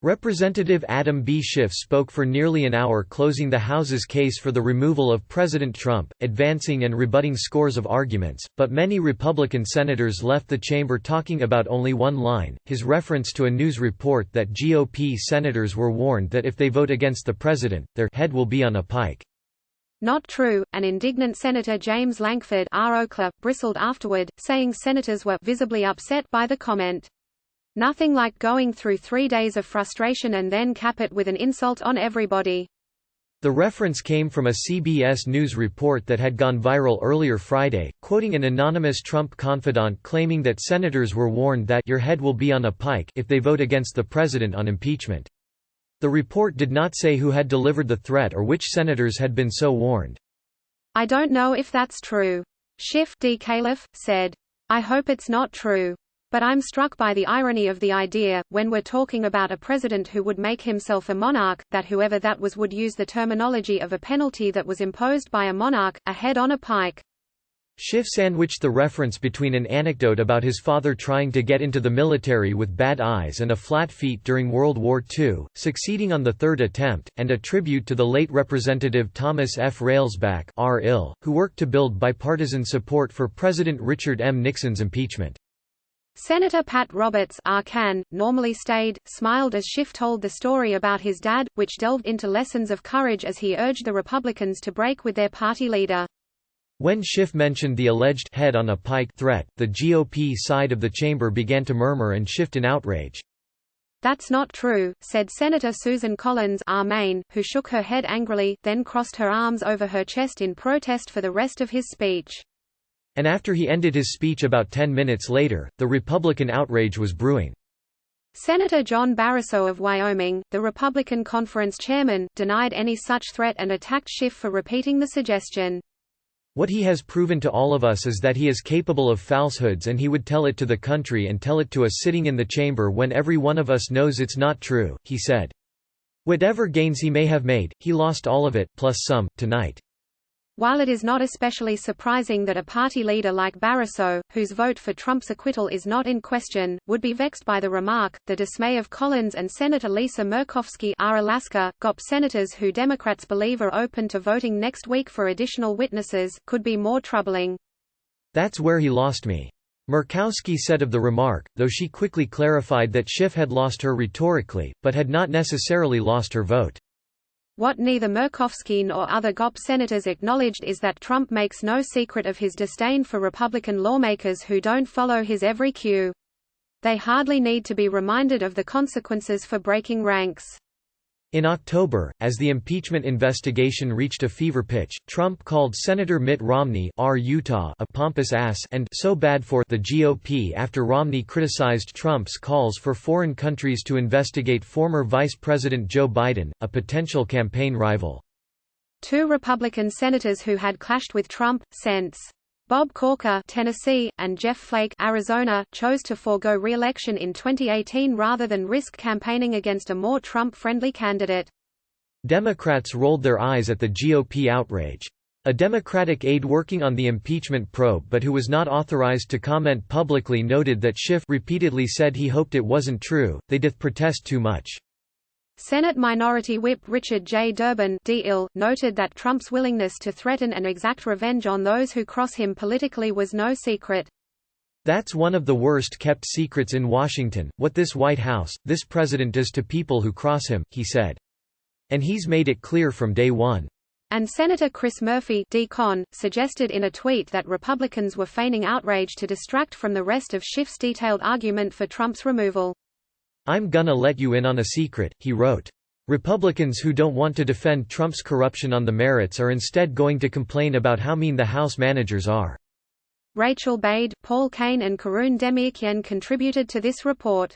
Representative Adam B. Schiff spoke for nearly an hour, closing the House's case for the removal of President Trump, advancing and rebutting scores of arguments, but many Republican senators left the chamber talking about only one line, his reference to a news report that GOP senators were warned that if they vote against the president, their head will be on a pike. Not true, an indignant Senator James Lankford bristled afterward, saying senators were visibly upset by the comment. Nothing like going through 3 days of frustration and then cap it with an insult on everybody. The reference came from a CBS News report that had gone viral earlier Friday, quoting an anonymous Trump confidant claiming that senators were warned that your head will be on a pike if they vote against the president on impeachment. The report did not say who had delivered the threat or which senators had been so warned. I don't know if that's true. Schiff said. I hope it's not true. But I'm struck by the irony of the idea, when we're talking about a president who would make himself a monarch, that whoever that was would use the terminology of a penalty that was imposed by a monarch, a head on a pike. Schiff sandwiched the reference between an anecdote about his father trying to get into the military with bad eyes and a flat feet during World War II, succeeding on the third attempt, and a tribute to the late Representative Thomas F. Railsback who worked to build bipartisan support for President Richard M. Nixon's impeachment. Senator Pat Roberts normally stayed, smiled as Schiff told the story about his dad, which delved into lessons of courage as he urged the Republicans to break with their party leader. When Schiff mentioned the alleged head on a pike threat, the GOP side of the chamber began to murmur and shift in outrage. That's not true, said Senator Susan Collins who shook her head angrily, then crossed her arms over her chest in protest for the rest of his speech. And after he ended his speech about 10 minutes later, the Republican outrage was brewing. Senator John Barrasso of Wyoming, the Republican conference chairman, denied any such threat and attacked Schiff for repeating the suggestion. What he has proven to all of us is that he is capable of falsehoods, and he would tell it to the country and tell it to us sitting in the chamber when every one of us knows it's not true, he said. Whatever gains he may have made, he lost all of it, plus some, tonight. While it is not especially surprising that a party leader like Barrasso, whose vote for Trump's acquittal is not in question, would be vexed by the remark, the dismay of Collins and Senator Lisa Murkowski Alaska, GOP senators who Democrats believe are open to voting next week for additional witnesses, could be more troubling. That's where he lost me, Murkowski said of the remark, though she quickly clarified that Schiff had lost her rhetorically, but had not necessarily lost her vote. What neither Murkowski nor other GOP senators acknowledged is that Trump makes no secret of his disdain for Republican lawmakers who don't follow his every cue. They hardly need to be reminded of the consequences for breaking ranks. In October, as the impeachment investigation reached a fever pitch, Trump called Senator Mitt Romney Utah a pompous ass and so bad for the GOP after Romney criticized Trump's calls for foreign countries to investigate former Vice President Joe Biden, a potential campaign rival. Two Republican senators who had clashed with Trump, since Bob Corker, Tennessee, and Jeff Flake, Arizona, chose to forego re-election in 2018 rather than risk campaigning against a more Trump-friendly candidate. Democrats rolled their eyes at the GOP outrage. A Democratic aide working on the impeachment probe but who was not authorized to comment publicly noted that Schiff repeatedly said he hoped it wasn't true, they did protest too much. Senate Minority Whip Richard J. Durbin noted that Trump's willingness to threaten and exact revenge on those who cross him politically was no secret. That's one of the worst-kept secrets in Washington, what this White House, this president does to people who cross him, he said. And he's made it clear from day one. And Senator Chris Murphy suggested in a tweet that Republicans were feigning outrage to distract from the rest of Schiff's detailed argument for Trump's removal. I'm gonna let you in on a secret, he wrote. Republicans who don't want to defend Trump's corruption on the merits are instead going to complain about how mean the House managers are. Rachel Bade, Paul Kane and Karun Demikian contributed to this report.